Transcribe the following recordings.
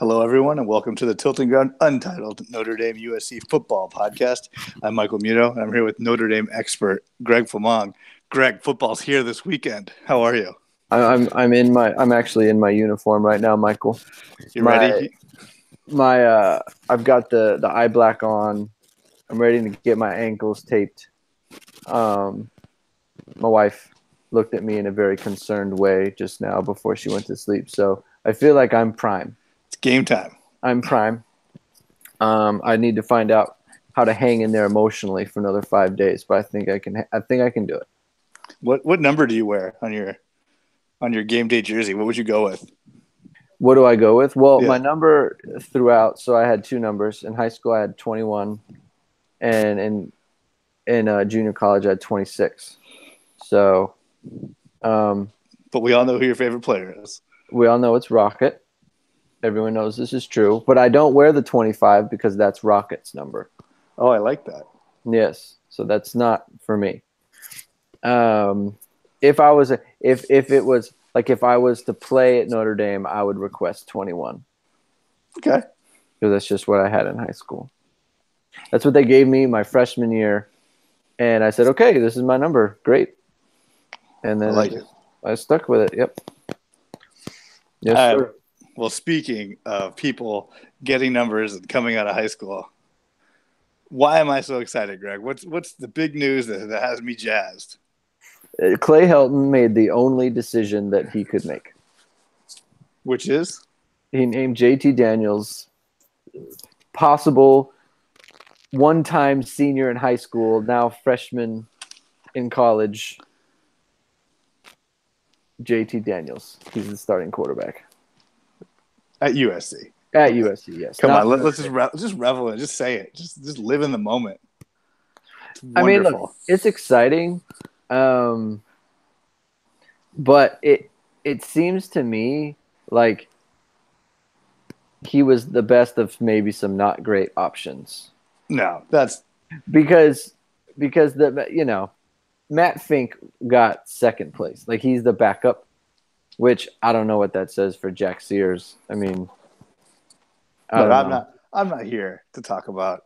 Hello, everyone, and welcome to the Tilting Ground Untitled Notre Dame USC Football Podcast. I'm Michael Muto, and I'm here with Notre Dame expert Greg Flamong. Greg, football's here this weekend. How are you? I'm actually in my uniform right now, Michael. You ready? I've got the eye black on. I'm ready to get my ankles taped. My wife looked at me in a very concerned way just now before she went to sleep, so I feel like I'm prime. It's game time. I'm prime. I need to find out how to hang in there emotionally for another 5 days, but I think I can. I think I can do it. What number do you wear on your game day jersey? What would you go with? What do I go with? Well, my number throughout. So I had two numbers in high school. I had 21, and in junior college I had 26. So, but we all know who your favorite player is. We all know it's Rocket. Everyone knows this is true, but I don't wear the 25 because that's Rocket's number. Oh, I like that. Yes, so that's not for me. If I was to play at Notre Dame, I would request 21. Okay, because that's just what I had in high school. That's what they gave me my freshman year, and I said, "Okay, this is my number. Great." And then I stuck with it. Yep. Yes, sir. Well, speaking of people getting numbers and coming out of high school, why am I so excited, Greg? What's the big news that has me jazzed? Clay Helton made the only decision that he could make. Which is? He named JT Daniels possible one-time senior in high school, now freshman in college. JT Daniels. He's the starting quarterback. At USC. At USC, yes. Come on, let's just revel in it. Just say it. Just live in the moment. I mean, look, it's exciting, but it seems to me like he was the best of maybe some not great options. No, that's because Matt Fink got second place. Like, he's the backup. Which I don't know what that says for Jack Sears. I mean, I'm not here to talk about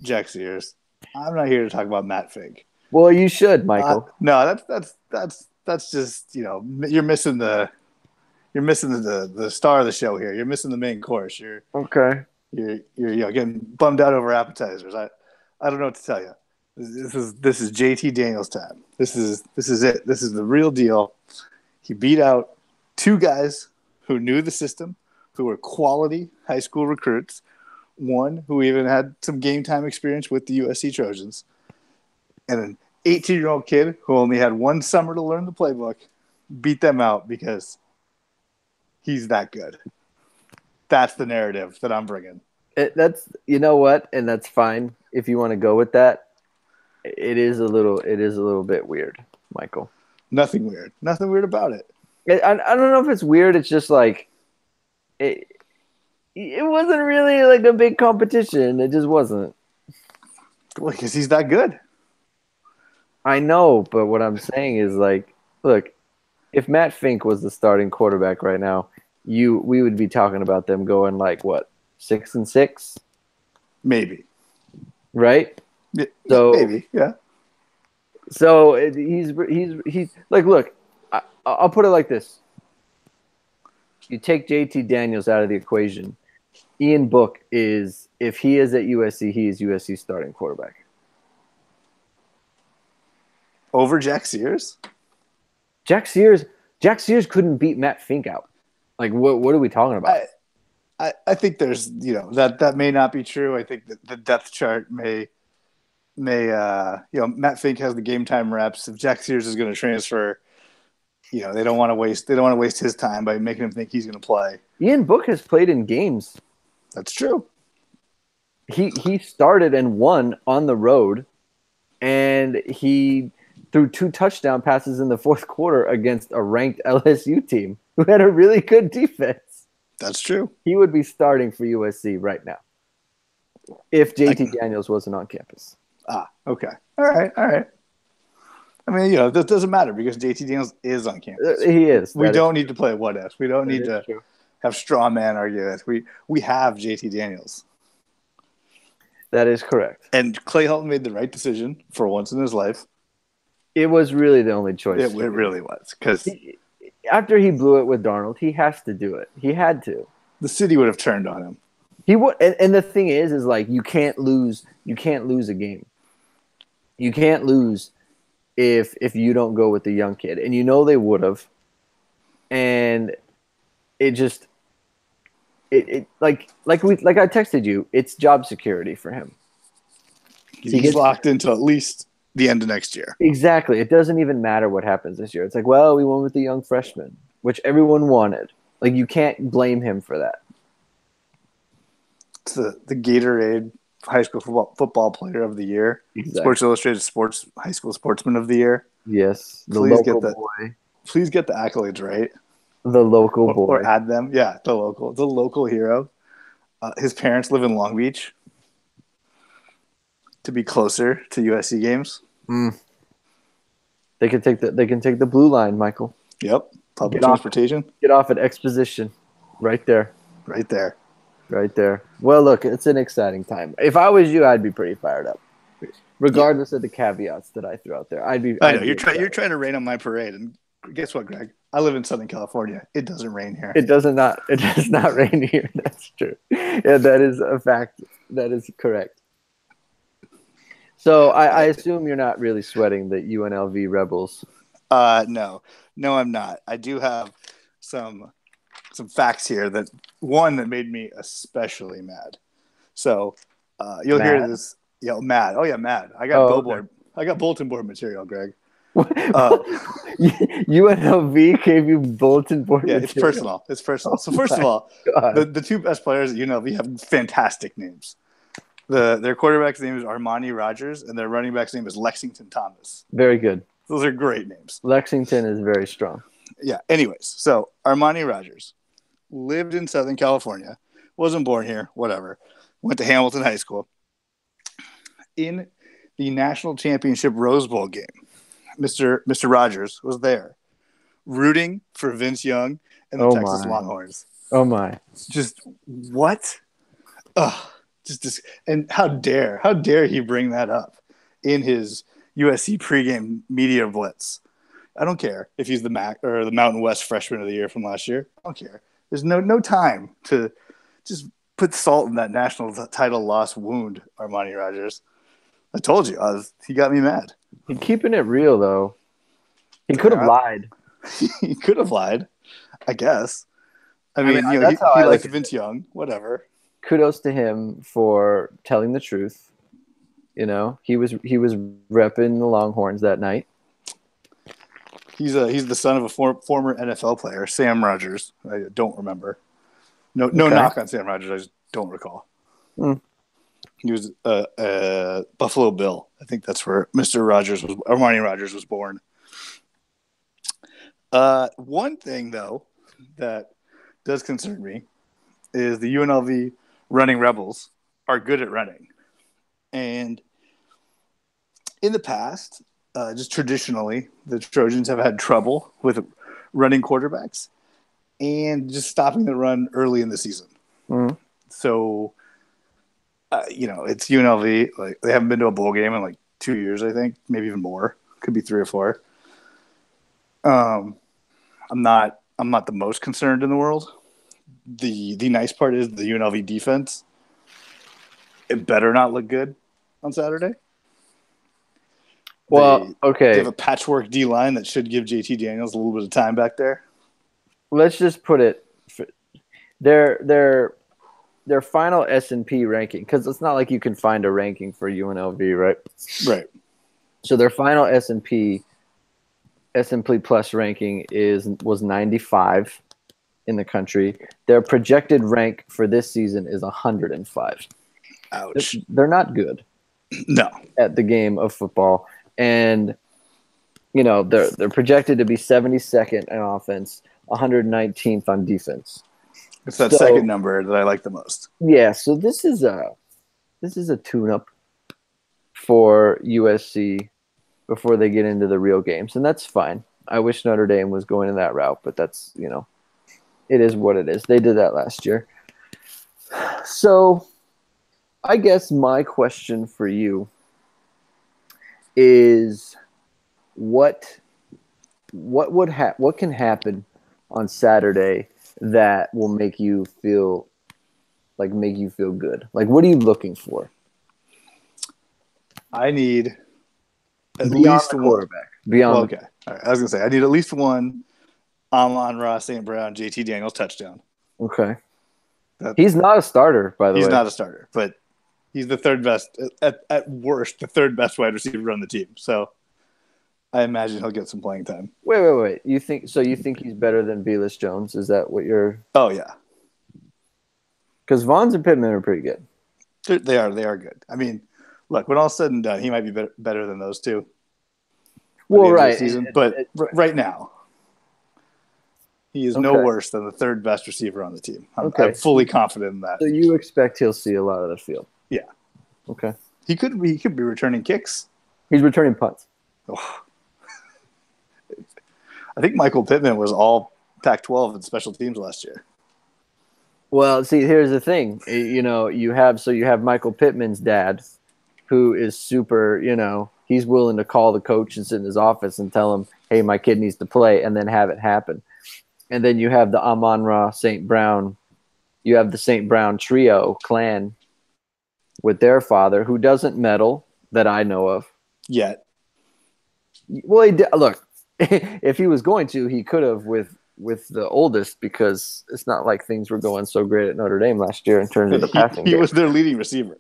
Jack Sears. I'm not here to talk about Matt Fink. Well, you should, Michael. No, that's just you're missing the star of the show here. You're missing the main course. You're getting bummed out over appetizers. I don't know what to tell you. This is JT Daniels time. This is it. This is the real deal. He beat out two guys who knew the system, who were quality high school recruits, one who even had some game time experience with the USC Trojans, and an 18-year-old kid who only had one summer to learn the playbook, beat them out because he's that good. That's the narrative that I'm bringing. That's and that's fine if you want to go with that. It is a little bit weird, Michael. Nothing weird about it. I don't know if it's weird. It's just like it wasn't really like a big competition. It just wasn't. Well, because he's that good. I know, but what I'm saying is, like, look, if Matt Fink was the starting quarterback right now, we would be talking about them going like what, 6-6, maybe, right? Yeah, so maybe, yeah. So he's like, look. I'll put it like this. You take JT Daniels out of the equation. Ian Book is, if he is at USC, he is USC's starting quarterback. Over Jack Sears? Jack Sears couldn't beat Matt Fink out. Like, what are we talking about? I think there's, that may not be true. I think that the depth chart may Matt Fink has the game time reps. If Jack Sears is going to transfer, they don't want to waste his time by making him think he's going to play. Ian Book has played in games. That's true. He started and won on the road, and he threw 2 touchdown passes in the fourth quarter against a ranked LSU team who had a really good defense. That's true. He would be starting for USC right now if JT Daniels wasn't on campus. Okay. All right. I mean, that doesn't matter because JT Daniels is on campus. He is. We don't need to play what if. We don't need to have straw man arguments. We have JT Daniels. That is correct. And Clay Helton made the right decision for once in his life. It was really the only choice. It really was, because after he blew it with Darnold, he has to do it. He had to. The city would have turned on him. He would, and the thing is like you can't lose. You can't lose a game. You can't lose if you don't go with the young kid, and they would have. And it just like I texted you, it's job security for him. He's locked into at least the end of next year. Exactly. It doesn't even matter what happens this year. It's like, well, we went with the young freshman, which everyone wanted. Like, you can't blame him for that. It's the Gatorade high school football player of the year. Exactly. Sports Illustrated high school sportsman of the year. Yes. Please get the accolades right. The local boy. Or add them. Yeah, the local hero. His parents live in Long Beach to be closer to USC games. They can take the blue line, Michael. Yep. Public transportation. Get off at Exposition. Right there. Right there. Right there. Well, look, it's an exciting time. If I was you, I'd be pretty fired up. Regardless of the caveats that I threw out there. I know. You're trying to rain on my parade, and guess what, Greg? I live in Southern California. It doesn't rain here. It does not rain here. That's true. Yeah, that is a fact. That is correct. So I assume you're not really sweating the UNLV Rebels. No, I'm not. I do have some facts here that made me especially mad. So you'll hear this. Yeah, mad. Oh yeah, mad. I got bulletin board material, Greg. UNLV gave you bulletin board material. It's personal. So first of all, the two best players at UNLV have fantastic names. Their quarterback's name is Armani Rogers, and their running back's name is Lexington Thomas. Very good. Those are great names. Lexington is very strong. Yeah. Anyways, so Armani Rogers lived in Southern California, wasn't born here, whatever. Went to Hamilton High School. In the national championship Rose Bowl game, Mr. Rogers was there, rooting for Vince Young and the Texas Longhorns. Oh my! Just what? Just and how dare he bring that up in his USC pregame media blitz? I don't care if he's the MAC or the Mountain West Freshman of the Year from last year. I don't care. There's no time to just put salt in that national title loss wound, Armani Rogers. I told you, he got me mad. He's keeping it real, though. He could have lied. He could have lied, I guess. I mean he likes Vince Young, whatever. Kudos to him for telling the truth. He was repping the Longhorns that night. He's the son of a former NFL player, Sam Rogers. I don't remember. No knock on Sam Rogers. I just don't recall. He was a Buffalo Bill. I think that's where Armani Rogers was born. One thing, though, that does concern me is the UNLV running Rebels are good at running. And in the past, just traditionally, the Trojans have had trouble with running quarterbacks and just stopping the run early in the season. So, it's UNLV. Like, they haven't been to a bowl game in like 2 years, I think, maybe even more. Could be 3 or 4. I'm not the most concerned in the world. The nice part is the UNLV defense. It better not look good on Saturday. Well, okay. They have a patchwork D line that should give JT Daniels a little bit of time back there. Let's just put it. Their final S&P ranking, because it's not like you can find a ranking for UNLV, right? Right. So their final S&P Plus ranking was 95 in the country. Their projected rank for this season is 105. Ouch. They're not good. No. At the game of football. And they're projected to be 72nd in offense, 119th on defense. It's that second number that I like the most. Yeah, so this is a tune-up for USC before they get into the real games, and that's fine. I wish Notre Dame was going in that route, but that's It is what it is. They did that last year. So I guess my question for you is what can happen on Saturday that will make you feel good? Like, what are you looking for? I need at Beyond least the one. quarterback. Beyond. Well, okay. All right. I was gonna say I need at least one Amon-Ra St. Brown, JT Daniels touchdown. Okay. He's not a starter, by the way. He's not a starter, but he's the third best, at worst, the third best wide receiver on the team. So I imagine he'll get some playing time. Wait. You think he's better than Velus Jones? Is that what you're? Oh yeah. Because Vaughns and Pittman are pretty good. They are good. I mean, look, when all's said and done, he might be better than those two. Well, right. Right now, he is no worse than the third best receiver on the team. I'm fully confident in that. So you expect he'll see a lot of the field? Yeah. Okay. He could be returning kicks. He's returning punts. Oh. I think Michael Pittman was all Pac-12 in special teams last year. Well, see, here's the thing. You have Michael Pittman's dad, who is super, he's willing to call the coach and sit in his office and tell him, hey, my kid needs to play, and then have it happen. And then you have the Amon-Ra St. Brown. You have the St. Brown trio clan with their father, who doesn't meddle that I know of. Yet. Well, look, if he was going to, he could have with the oldest, because it's not like things were going so great at Notre Dame last year in terms of the passing game. He was their leading receiver.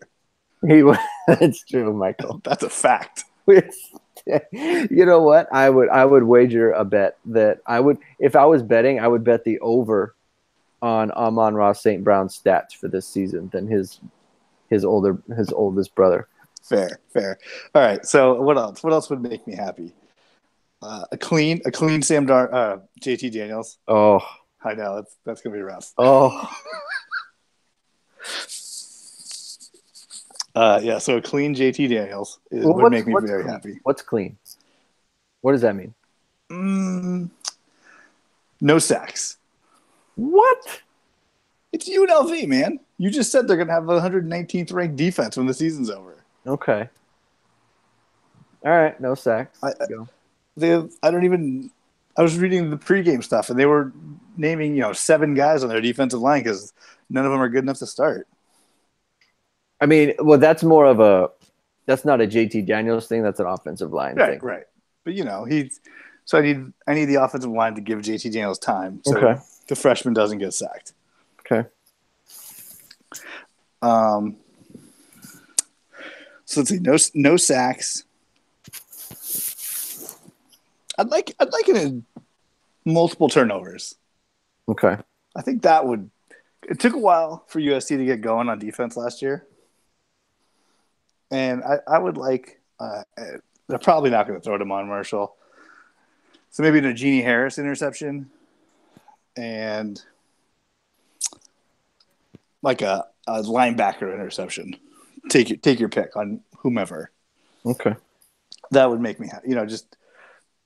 He was. That's true, Michael. That's a fact. You know what? I would wager a bet that if I was betting, I would bet the over on Amon-Ra St. Brown's stats for this season than his oldest brother. Fair. All right. So what else? What else would make me happy? A clean JT Daniels. Oh, I know that's gonna be rough. Oh. Yeah, so a clean JT Daniels would make me very happy. What's clean? What does that mean? No sacks. What? It's UNLV, man. You just said they're going to have a 119th ranked defense when the season's over. Okay. All right, no sacks. I was reading the pregame stuff, and they were naming 7 guys on their defensive line because none of them are good enough to start. I mean, well, that's not a JT Daniels thing. That's an offensive line thing. Right. But so I need the offensive line to give JT Daniels time, so the freshman doesn't get sacked. Okay. So let's see, no sacks. I'd like it in multiple turnovers. Okay. I think it took a while for USC to get going on defense last year. And I would like they're probably not going to throw to Mon Marshall. So maybe a Genie Harris interception and like a linebacker interception. Take your pick on whomever. Okay. That would make me happy. Just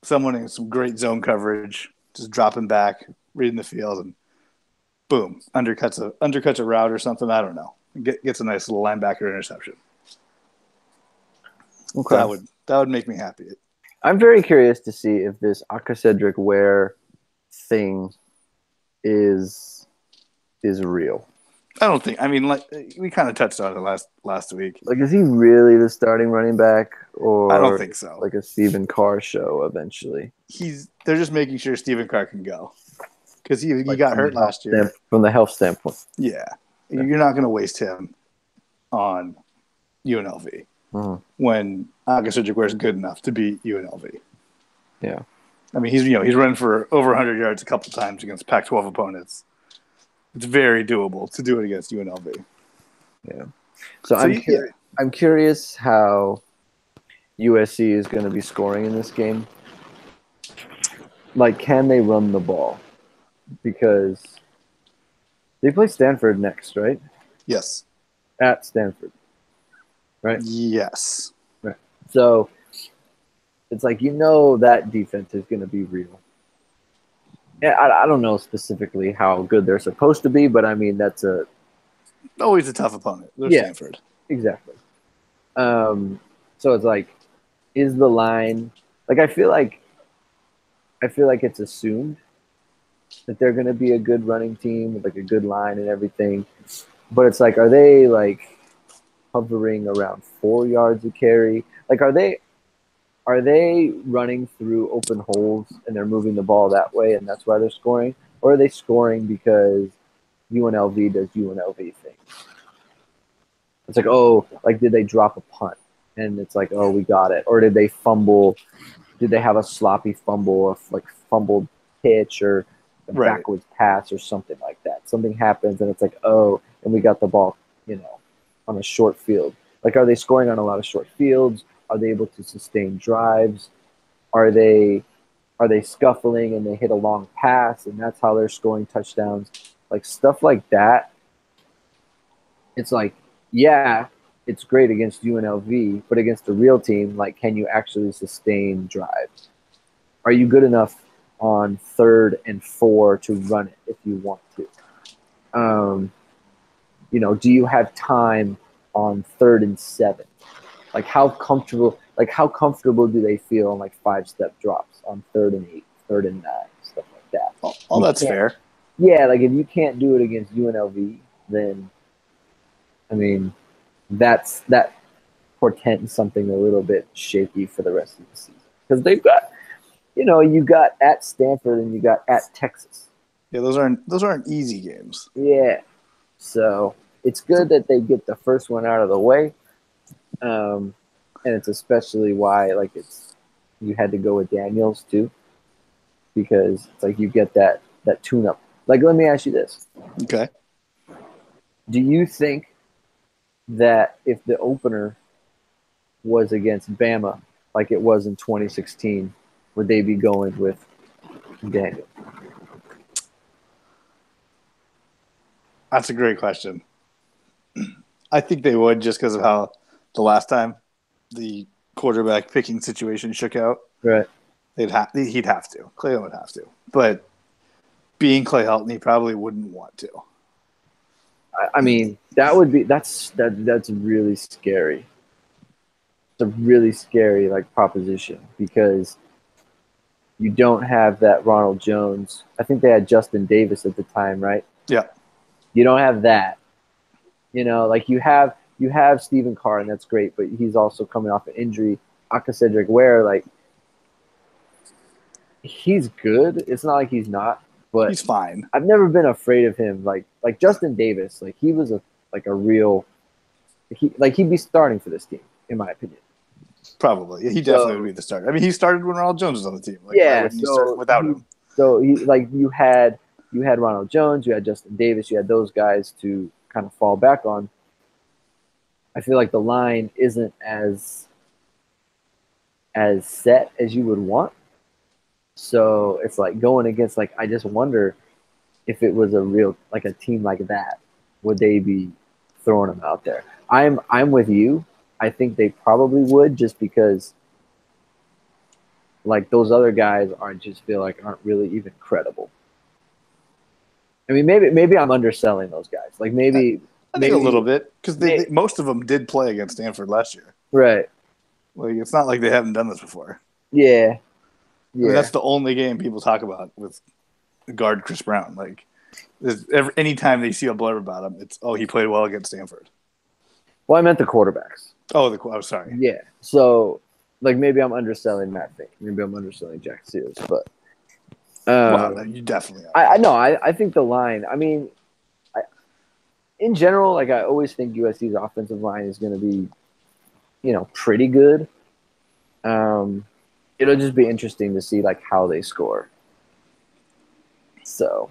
someone in some great zone coverage, just dropping back, reading the field, and boom, undercuts a route or something. I don't know. Gets a nice little linebacker interception. Okay. That would make me happy. I'm very curious to see if this Cedric Ware thing is real. I don't think. I mean, like we kind of touched on it last week. Like, is he really the starting running back, or I don't think so. Like a Stephen Carr show eventually. They're just making sure Stephen Carr can go because he got hurt last year. From the health standpoint. Yeah. You're not going to waste him on UNLV when Cedric Ware is good enough to beat UNLV. Yeah. I mean, he's running for over 100 yards a couple times against Pac-12 opponents. It's very doable to do it against UNLV. Yeah. So I'm curious how USC is going to be scoring in this game. Like, can they run the ball? Because they play Stanford next, right? Yes. At Stanford. Right? Yes. Right. So it's like, that defense is going to be real. Yeah, I don't know specifically how good they're supposed to be, but I mean that's Always a tough opponent. They're yeah, Stanford. exactly. Um, so it's like, is the line like I feel like it's assumed that they're going to be a good running team with like a good line and everything, but it's like, are they like hovering around 4 yards a carry? Like, are they running through open holes and they're moving the ball that way and that's why they're scoring, or are they scoring because UNLV does UNLV things? It's like, oh, like did they drop a punt? And it's like, oh, we got it. Or did they fumble? Did they have a sloppy fumble, a like fumbled pitch or a Right. backwards pass or something like that? Something happens and it's like, oh, and we got the ball, on a short field. Like, are they scoring on a lot of short fields? Are they able to sustain drives? Are they scuffling and they hit a long pass and that's how they're scoring touchdowns? Like stuff like that. It's like, yeah, it's great against UNLV, but against the real team, like, can you actually sustain drives? Are you good enough on 3rd and 4 to run it if you want to? Do you have time on 3rd and 7? Like how comfortable do they feel on like 5-step drops on 3rd and 8, 3rd and 9, stuff like that? All You that's can't. fair. Yeah, like if you can't do it against UNLV, then I mean that portends something a little bit shaky for the rest of the season because you got at Stanford and you got at Texas. Yeah, those aren't easy games. Yeah, so it's good that they get the first one out of the way, and it's especially why like you had to go with Daniels too because it's like you get that tune up. Like, let me ask you this: Okay. do you think that if the opener was against Bama, like it was in 2016, would they be going with Daniel? That's a great question. I think they would just because of how the last time the quarterback picking situation shook out. Right. He'd have to. Clayton would have to. But being Clay Helton, he probably wouldn't want to. I mean, that's really scary. It's a really scary like proposition because you don't have that Ronald Jones. I think they had Justin Davis at the time, right? Yeah. You don't have that. Like you have Stephen Carr, and that's great, but he's also coming off an injury. Aka Cedric Ware, like he's good. It's not like he's not, but He's fine. I've never been afraid of him. Like Justin Davis, like he was a real he'd be starting for this team, in my opinion. Probably. Yeah, he definitely So would be the starter. I mean, he started when Ronald Jones was on the team. Like, why yeah, wouldn't he start without him? like you had Ronald Jones, you had Justin Davis, you had those guys to kind of fall back on. I feel like the line isn't as set as you would want. So it's like going against like I just wonder if it was a real like a team like that, would they be throwing them out there? I'm with you. I think they probably would just because like those other guys aren't really even credible. I mean, maybe I'm underselling those guys. Like I think a little bit because maybe most of them did play against Stanford last year. right. Like, it's not like they haven't done this before. Yeah, I mean, yeah. that's the only game people talk about with guard Chris Brown. Like, anytime they see a blurb about him, it's he played well against Stanford. Well, I meant the quarterbacks. Sorry. Yeah. So like maybe I'm underselling Matt Fink. Maybe I'm underselling Jack Sears, but Well, no, you definitely are. I know. I think the line. I mean, in general, like I always think USC's offensive line is going to be, pretty good. It'll just be interesting to see like how they score. So,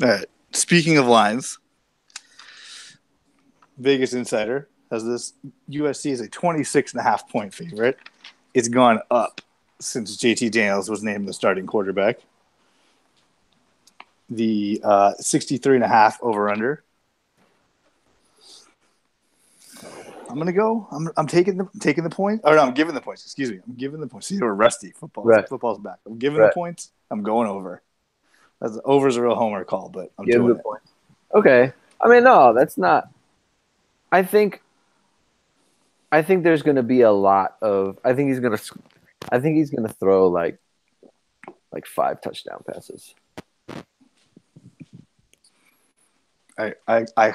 All right. Speaking of lines, Vegas Insider has this USC is a 26.5-point favorite. It's gone up since JT Daniels was named the starting quarterback. The 63.5 over under. I'm gonna go. I'm taking the point. Or no, I'm giving the points. Excuse me. I'm giving the points. See, we're rusty. right, Football's back. I'm giving right. the points. I'm going over. Over's a real homer call, but I'm Give doing the it. points. Okay. I mean, no, that's not. I think there's going to be a lot of. I think he's going to throw like 5 touchdown passes. I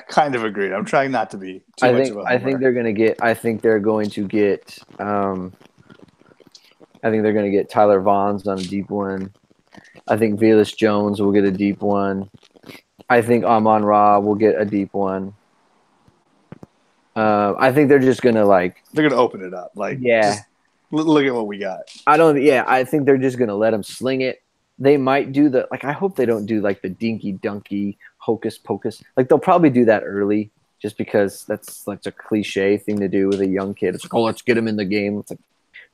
kind of agreed. I'm trying not to be too much of a homer. I think they're going to get. I think they're going to get. I think they're going to get Tyler Vaughn's on a deep one. I think Velus Jones will get a deep one. I think Amon-Ra will get a deep one. I think they're just gonna they're gonna open it up. Just look at what we got. I think they're just gonna let them sling it. They might do I hope they don't do like the dinky dunky hocus pocus. Like they'll probably do that early, just because that's like a cliche thing to do with a young kid. It's like, oh, let's get him in the game. It's like,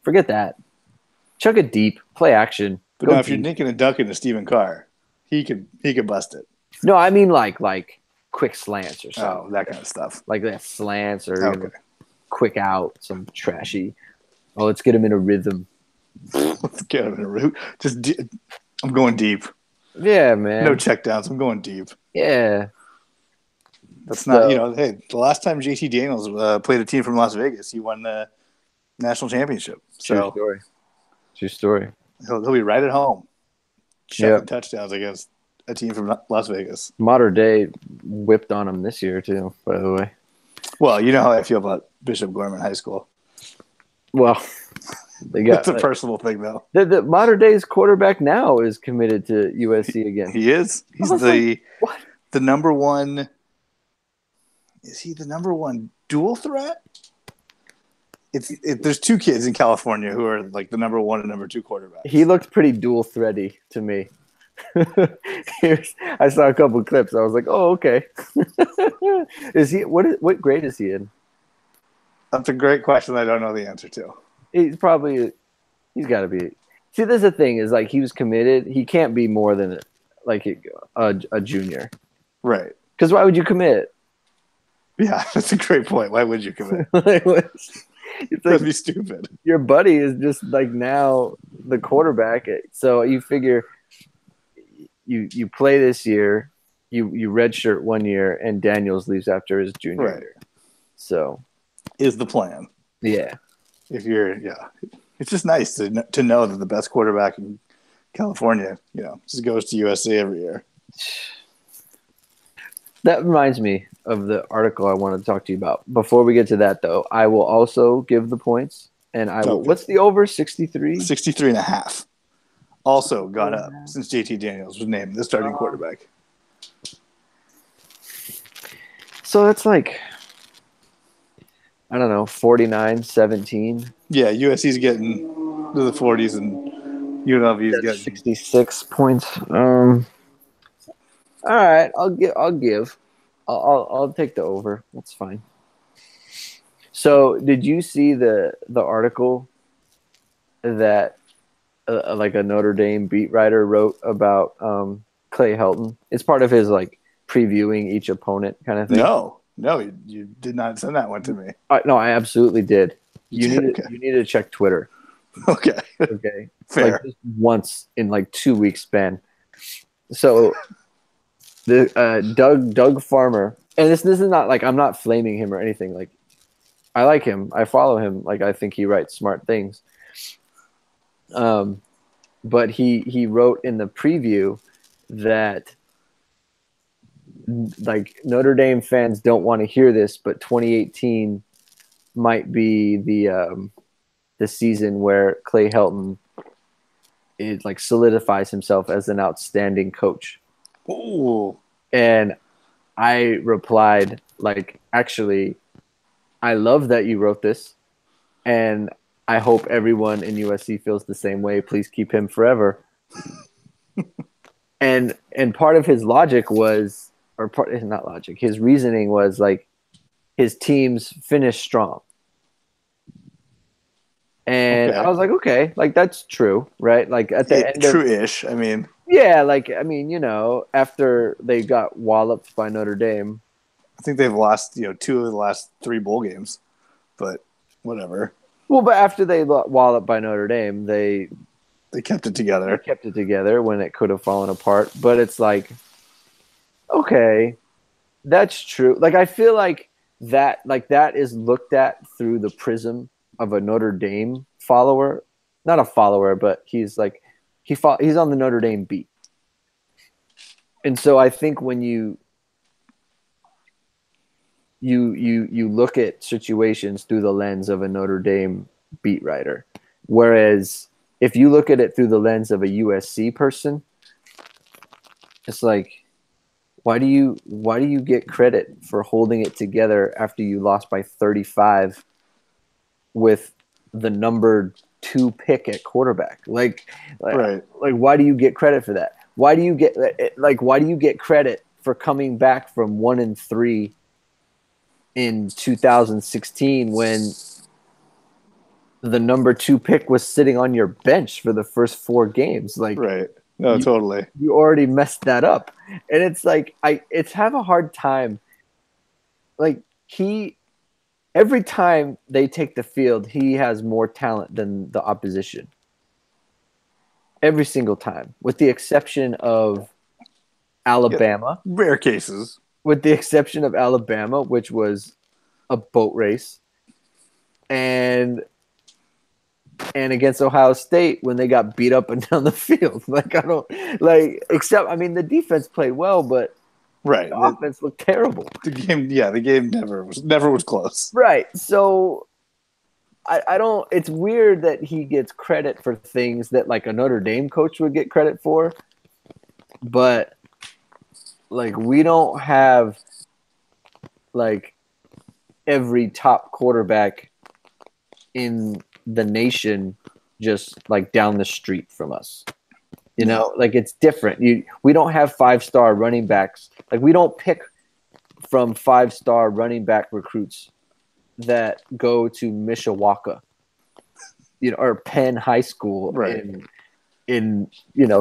forget that. Chuck it deep, play action. But now, if you're nicking and ducking to Stephen Carr, he could bust it. No, I mean like quick slants or something. Oh, that kind of stuff. Like that slants or quick out, some trashy. Oh, let's get him in a rhythm. Let's get him in a route. I'm going deep. Yeah, man. No check downs. I'm going deep. Yeah. That's not, hey, the last time JT Daniels played a team from Las Vegas, he won the national championship. So True story. He'll be right at home. Chucking touchdowns against a team from Las Vegas. Modern Day whipped on him this year too, by the way. Well, you know how I feel about Bishop Gorman High School. Well, it's a personal thing, though. The Modern Day's quarterback now is committed to USC again. He is. He's the number one. Is he the number one dual threat? There's 2 kids in California who are like the number 1 and number 2 quarterbacks. He looked pretty dual thready to me. I saw a couple clips. I was like, "Oh, okay." Is he? What grade is he in? That's a great question. I don't know the answer to. He's got to be. See, this is the thing is like he was committed. He can't be more than a junior, right? Because why would you commit? Yeah, that's a great point. Why would you commit? That'd be stupid. Your buddy is just like now the quarterback, so you figure you play this year, you redshirt 1 year, and Daniels leaves after his junior year. So, is the plan? Yeah. It's just nice to know that the best quarterback in California, just goes to USC every year. That reminds me of the article I want to talk to you about. Before we get to that, though, I will also give the points. And what's the over? 63? 63.5. Also gone up since JT Daniels was named the starting quarterback. So that's like, I don't know, 49-17. Yeah, USC's getting to the 40s and UNLV's getting 66 points. All right, I'll take the over. That's fine. So, did you see the article that like a Notre Dame beat writer wrote about Clay Helton? It's part of his like previewing each opponent kind of thing. No, you did not send that one to me. No, I absolutely did. You need to check Twitter. Okay. Fair. Like just once in like 2 weeks span. So the Doug Farmer, and this is not like I'm not flaming him or anything. Like I like him. I follow him. Like I think he writes smart things. But he wrote in the preview that like Notre Dame fans don't want to hear this, but 2018 might be the season where Clay Helton like solidifies himself as an outstanding coach. Ooh. And I replied, like, actually, I love that you wrote this, and I hope everyone in USC feels the same way. Please keep him forever. and part of his logic was, or part is not logic, his reasoning was like his teams finished strong. And I was like, okay, like that's true, right? Like at the end true-ish. I mean, yeah, like I mean, you know, after they got walloped by Notre Dame, I think they've lost 2 of the last 3 bowl games, but whatever. Well, but after they walloped by Notre Dame, they They kept it together. They kept it together when it could have fallen apart. But it's like, okay, that's true. Like, I feel like that is looked at through the prism of a Notre Dame follower. Not a follower, but he's like, he's on the Notre Dame beat. And so I think when you look at situations through the lens of a Notre Dame beat writer, whereas if you look at it through the lens of a USC person, it's like, why do you get credit for holding it together after you lost by 35 with the number 2 pick at quarterback? Like why do you get credit for that? Why do you get credit for coming back from 1-3 in 2016 when the number 2 pick was sitting on your bench for the first 4 games? Like, right. No, totally. You already messed that up. And it's like, it's have a hard time. Like, every time they take the field, he has more talent than the opposition. Every single time, with the exception of Alabama. Yeah, rare cases. With the exception of Alabama, which was a boat race. And against Ohio State when they got beat up and down the field. Like, I don't like, except, I mean, the defense played well, but right, the offense looked terrible. The game never was close. Right. So I don't, it's weird that he gets credit for things that like a Notre Dame coach would get credit for, but like, we don't have like every top quarterback in the nation just like down the street from us. You know, like, it's different. We don't have 5-star running backs. Like, we don't pick from 5-star running back recruits that go to Mishawaka, or Penn High School, right, in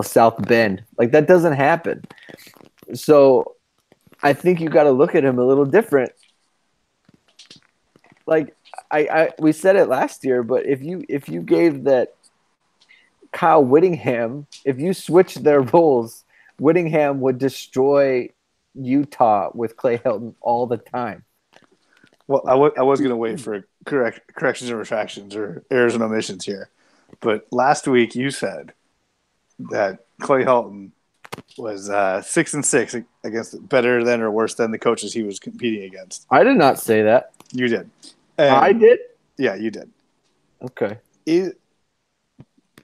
South Bend. Like, that doesn't happen. So I think you got to look at him a little different. Like, we said it last year, but if you gave that Kyle Whittingham, if you switched their roles, Whittingham would destroy Utah with Clay Helton all the time. Well, I was going to wait for corrections and retractions or errors and omissions here, but last week you said that Clay Helton was 6-6 against better than or worse than the coaches he was competing against. I did not say that. You did. I did? Yeah, you did. Okay.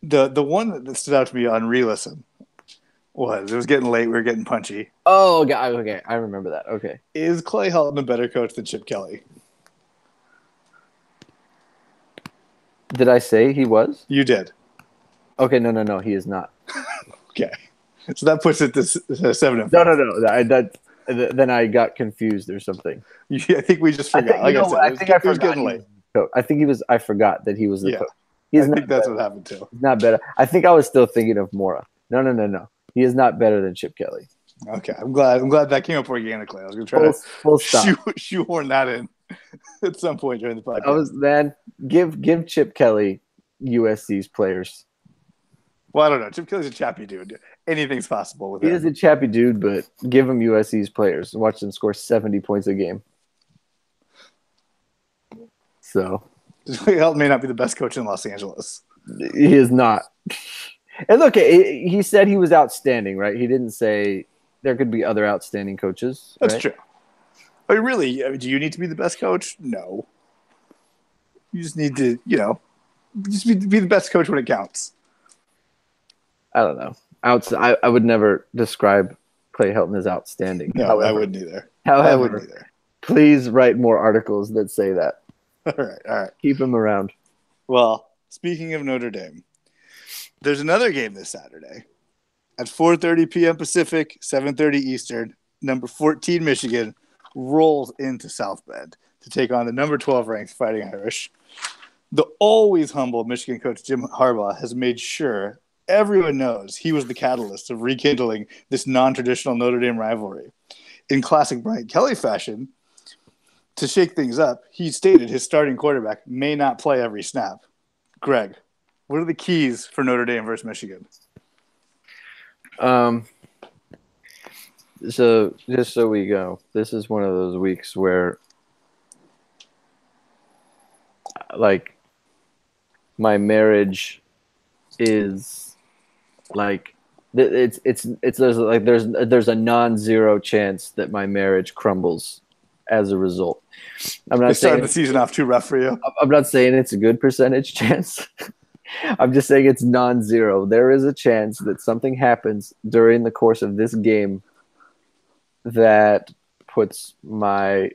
The one that stood out to me on re-listen was, it was getting late, we were getting punchy. Oh, okay. I remember that. Okay. Is Clay Helton a better coach than Chip Kelly? Did I say he was? You did. Okay, no, he is not. Okay. So that puts it to 7-5. No. Then I got confused or something. I think we just forgot. I forgot that he was the coach. I think that's what happened too. He's not better. I think I was still thinking of Mora. No. He is not better than Chip Kelly. Okay, I'm glad that came up organically. I was going to try to shoehorn that in at some point during the podcast. Give Chip Kelly USC's players. Well, I don't know. Chip Kelly's a chappy dude. Anything's possible with him. He is a chappy dude, but give him USC's players and watch them score 70 points a game. So Helton may not be the best coach in Los Angeles. He is not. And look, he said he was outstanding, right? He didn't say there could be other outstanding coaches. That's right? true. But really, do you need to be the best coach? No. You just need to, be the best coach when it counts. I don't know. I would never describe Clay Helton as outstanding. No, however, I wouldn't either. However, please write more articles that say that. All right. Keep him around. Well, speaking of Notre Dame, there's another game this Saturday at 4:30 p.m. Pacific, 7:30 Eastern. Number 14 Michigan rolls into South Bend to take on the number 12 ranked Fighting Irish. The always humble Michigan coach Jim Harbaugh has made sure everyone knows he was the catalyst of rekindling this non-traditional Notre Dame rivalry. In classic Brian Kelly fashion, to shake things up, he stated his starting quarterback may not play every snap. Greg, What are the keys for Notre Dame versus Michigan? So just so we go, this is one of those weeks where, like, my marriage is like there's a non-zero chance that my marriage crumbles as a result. I'm not saying the season off too rough for you. I'm not saying it's a good percentage chance. I'm just saying it's non-zero. There is a chance that something happens during the course of this game that puts my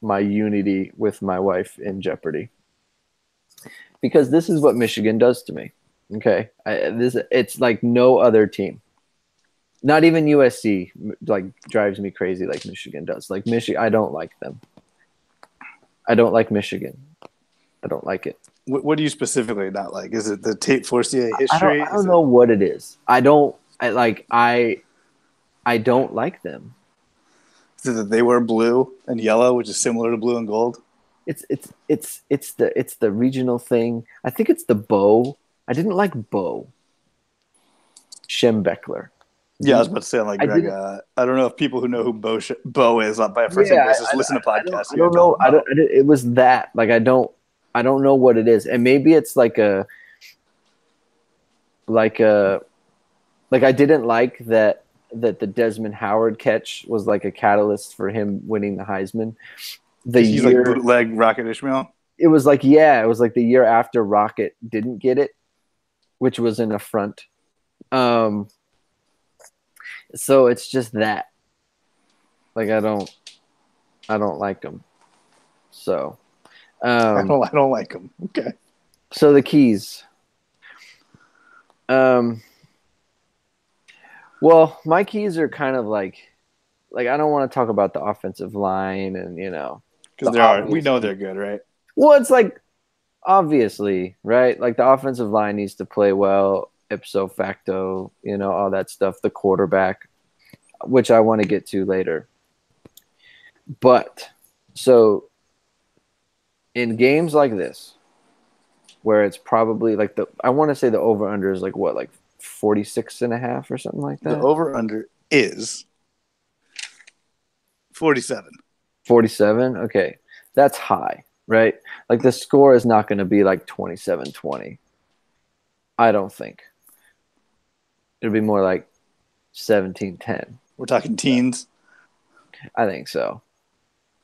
unity with my wife in jeopardy. Because this is what Michigan does to me. Okay, it's like no other team. Not even USC like drives me crazy like Michigan does. Like Michigan, I don't like them. I don't like Michigan. I don't like it. What do you specifically not like? Is it the Tate Forcier history? I don't know what it is. I don't like them. Is it that they wear blue and yellow, which is similar to blue and gold? It's the regional thing. I think it's the Bo. I didn't like Bo. Schembechler. Yeah, I was about to say, I'm like, Greg, I don't know if people who know who Bo is by first name basis listen to podcasts. I don't know. It was that. Like, I don't know what it is. And maybe it's like I didn't like that the Desmond Howard catch was like a catalyst for him winning the Heisman. He's like bootleg Rocket Ishmael? It was like the year after Rocket didn't get it, which was an affront. So it's just that. Like, I don't like him. So I don't like him. Okay. So the keys. Well, my keys are kind of like I don't want to talk about the offensive line and because we know they're good, right? Well, it's like obviously, right? Like the offensive line needs to play well, ipso facto, all that stuff. The quarterback, which I want to get to later. But so in games like this, where it's probably like I want to say the over-under is like what, like 46.5 or something like that? The over-under is 47. 47? Okay. That's high, right? Like the score is not going to be like 27-20. I don't think. It'll be more like 17-10. We're talking teens? I think so.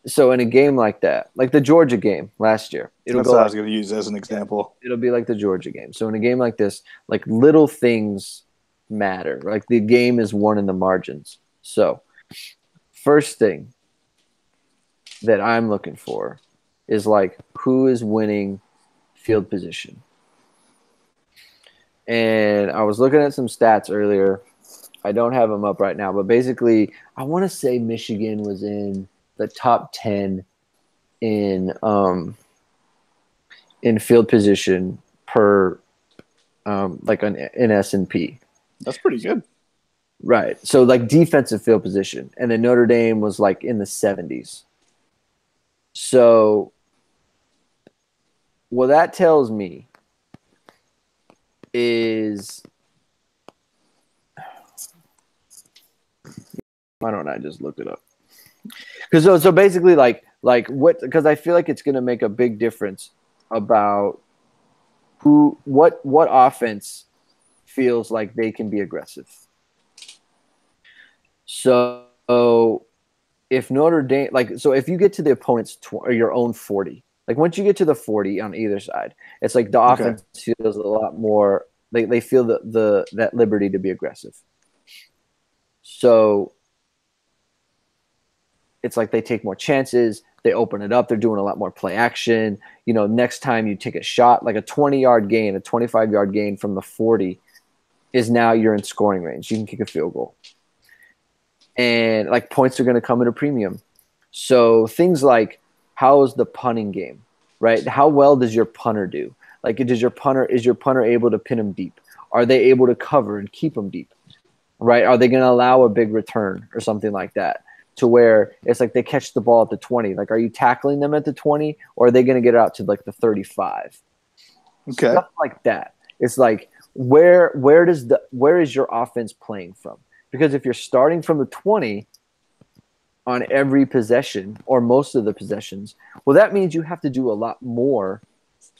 So in a game like that, like the Georgia game last year, that's what I was going to use as an example. It'll be like the Georgia game. So in a game like this, like little things matter. Like the game is won in the margins. So first thing that I'm looking for is like who is winning field position. And I was looking at some stats earlier. I don't have them up right now, but basically I want to say Michigan was in the top 10 in field position per in S&P. That's pretty good. Right. So like defensive field position. And then Notre Dame was like in the 70s. So what that tells me is, why don't I just look it up? Because so basically like what, because I feel like it's going to make a big difference about what offense feels like they can be aggressive. So if Notre Dame, so if you get to the opponent's or your own 40, like once you get to the 40 on either side, it's like the offense feels a lot more. They feel that liberty to be aggressive. So it's like they take more chances. They open it up. They're doing a lot more play action. Next time you take a shot, like a 20-yard gain, a 25-yard gain from the 40 is now you're in scoring range. You can kick a field goal. And like points are going to come at a premium. So things like, how is the punting game, right? How well does your punter do? Like, is your punter able to pin them deep? Are they able to cover and keep them deep, right? Are they going to allow a big return or something like that? To where it's like they catch the ball at the 20. Like, are you tackling them at the 20 or are they going to get it out to like the 35? Okay. Stuff like that. It's like where is your offense playing from? Because if you're starting from the 20 on every possession or most of the possessions, well, that means you have to do a lot more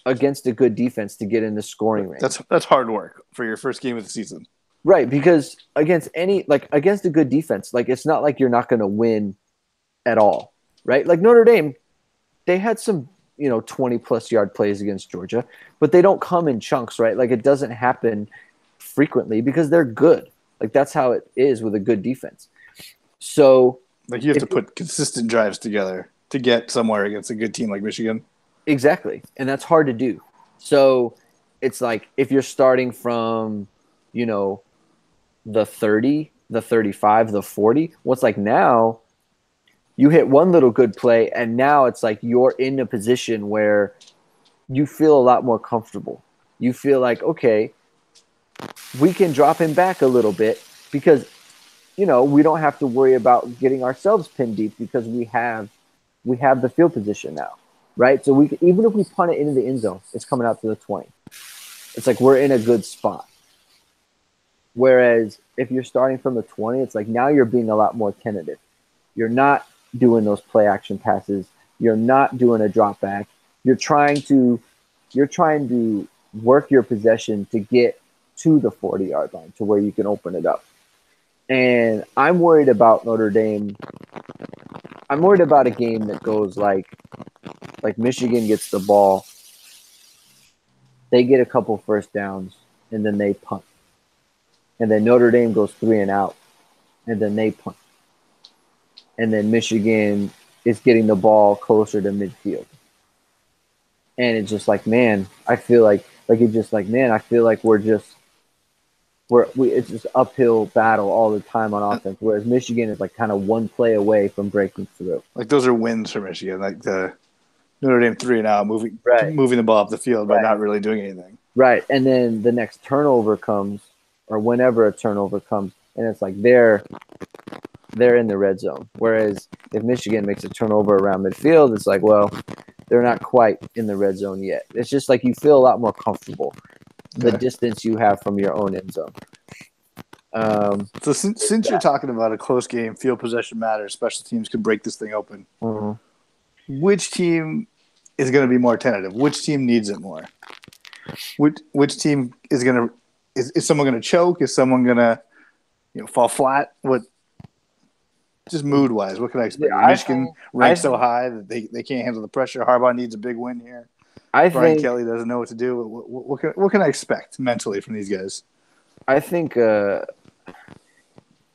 against a good defense to get in the scoring range. That's hard work for your first game of the season. Right, because against a good defense, like it's not like you're not going to win at all, right? Like Notre Dame, they had some 20-plus yard plays against Georgia, but they don't come in chunks, right? Like it doesn't happen frequently because they're good. Like that's how it is with a good defense. So like you have to put consistent drives together to get somewhere against a good team like Michigan. Exactly, and that's hard to do. So it's like if you're starting from, the 30, the 35, the 40, what's like now you hit one little good play and now it's like you're in a position where you feel a lot more comfortable. You feel like, okay, we can drop him back a little bit because, we don't have to worry about getting ourselves pinned deep because we have the field position now, right? So even if we punt it into the end zone, it's coming out to the 20. It's like we're in a good spot. Whereas if you're starting from the 20, it's like now you're being a lot more tentative. You're not doing those play action passes. You're not doing a drop back. You're trying to work your possession to get to the 40-yard line to where you can open it up. And I'm worried about Notre Dame. I'm worried about a game that goes like Michigan gets the ball, they get a couple first downs, and then they punt. And then Notre Dame goes 3 and out, and then they punt. And then Michigan is getting the ball closer to midfield. And it's just like, man, I feel like it's just like, man, I feel like it's just uphill battle all the time on offense. Whereas Michigan is like kind of one play away from breaking through. Like those are wins for Michigan. Like the Notre Dame 3 and out, moving the ball up the field by not really doing anything. Right. And then the next turnover comes, or whenever a turnover comes, and it's like they're in the red zone. Whereas if Michigan makes a turnover around midfield, it's like, well, they're not quite in the red zone yet. It's just like you feel a lot more comfortable the distance you have from your own end zone. So since you're talking about a close game, field possession matters, special teams can break this thing open. Mm-hmm. Which team is going to be more tentative? Which team needs it more? Which team is going to is someone going to choke? Is someone going to fall flat? What? Just mood wise, what can I expect? Michigan ranks so high that they can't handle the pressure. Harbaugh needs a big win here. Brian Kelly doesn't know what to do. What can I expect mentally from these guys? I think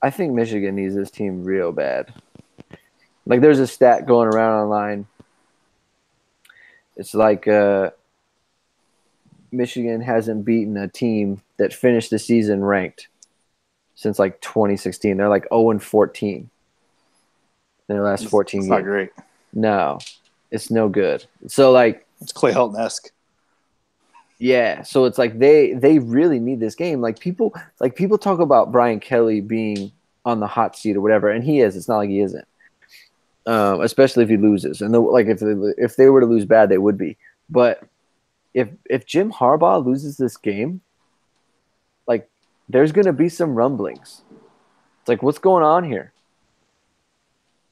Michigan needs this team real bad. Like there's a stat going around online. It's like Michigan hasn't beaten a team that finished the season ranked since like 2016. They're like 0-14 in their last 14 games. Not great. No, it's no good. So like it's Clay Helton-esque. Yeah, so it's like they really need this game. Like people talk about Brian Kelly being on the hot seat or whatever, and he is. It's not like he isn't. Especially if he loses, and if they were to lose bad, they would be. But if Jim Harbaugh loses this game, like there's gonna be some rumblings. It's like, what's going on here?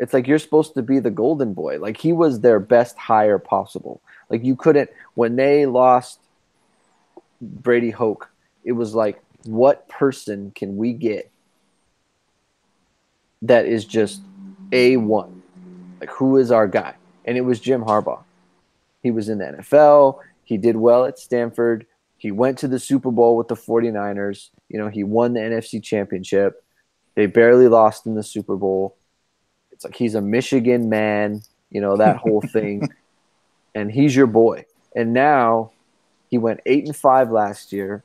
It's like you're supposed to be the golden boy. Like he was their best hire possible. Like you couldn't when they lost Brady Hoke, it was like, what person can we get that is just A1? Like, who is our guy? And it was Jim Harbaugh. He was in the NFL. He did well at Stanford. He went to the Super Bowl with the 49ers. He won the NFC Championship. They barely lost in the Super Bowl. It's like he's a Michigan man, that whole thing. And he's your boy. And now he went 8-5 last year.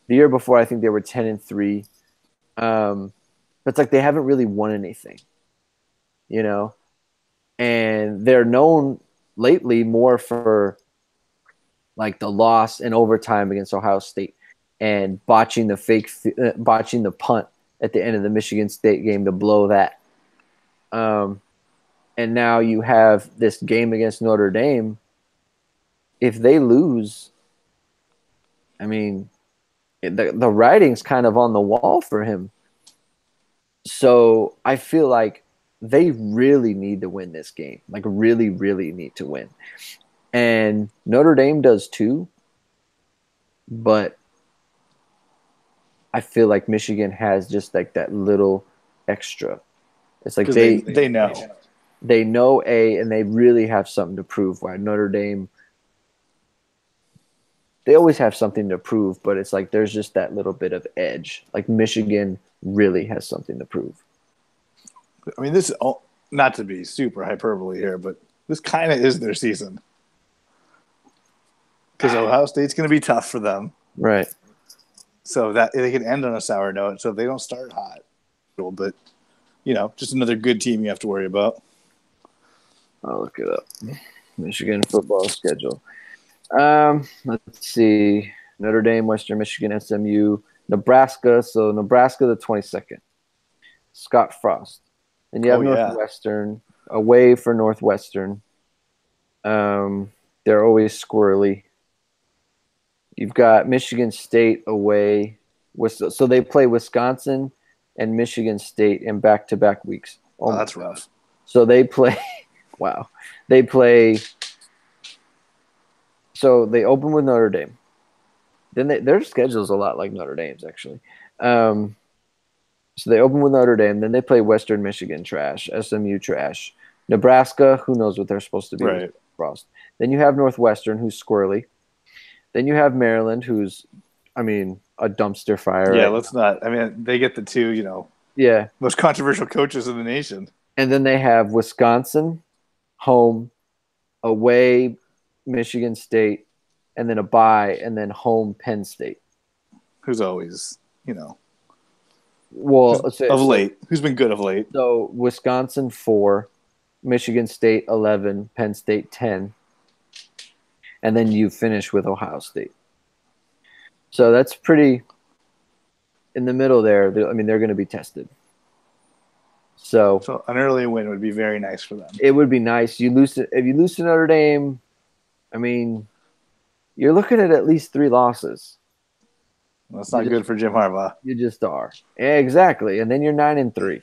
The year before, I think they were 10-3. But it's like they haven't really won anything, and they're known lately more for like the loss in overtime against Ohio State and botching the punt at the end of the Michigan State game to blow that. And now you have this game against Notre Dame. If they lose, I mean, the writing's kind of on the wall for him. So I feel like they really need to win this game. Like really, really need to win. And Notre Dame does too. But I feel like Michigan has just like that little extra. It's like they know. They know and they really have something to prove. Why Notre Dame, they always have something to prove, but it's like there's just that little bit of edge. Like Michigan really has something to prove. I mean, this not to be super hyperbole here, but this kind of is their season because Ohio State's going to be tough for them, right? So that they can end on a sour note. So if they don't start hot, but just another good team you have to worry about. I'll look it up. Michigan football schedule. Let's see. Notre Dame, Western Michigan, SMU, Nebraska. So Nebraska the 22nd. Scott Frost. Then you have Northwestern away for Northwestern. They're always squirrely. You've got Michigan State away. So they play Wisconsin and Michigan State in back-to-back weeks. Oh, that's rough. So they play – wow. They play – so they open with Notre Dame. Then their schedule is a lot like Notre Dame's, actually. So they open with Notre Dame. Then they play Western Michigan trash, SMU trash. Nebraska, who knows what they're supposed to be. Right. Frost. Then you have Northwestern, who's squirrely. Then you have Maryland, who's, I mean, a dumpster fire. Yeah, let's not. I mean, they get the two, most controversial coaches in the nation. And then they have Wisconsin, home, away, Michigan State, and then a bye, and then home, Penn State. Who's always, late. Who's been good of late? So Wisconsin 4, Michigan State 11, Penn State 10. And then you finish with Ohio State. So that's pretty in the middle there. I mean, they're going to be tested. So an early win would be very nice for them. It would be nice. If you lose to Notre Dame, I mean, you're looking at least 3 losses. Well, that's not good for Jim Harbaugh. You just are. Exactly. And then you're 9-3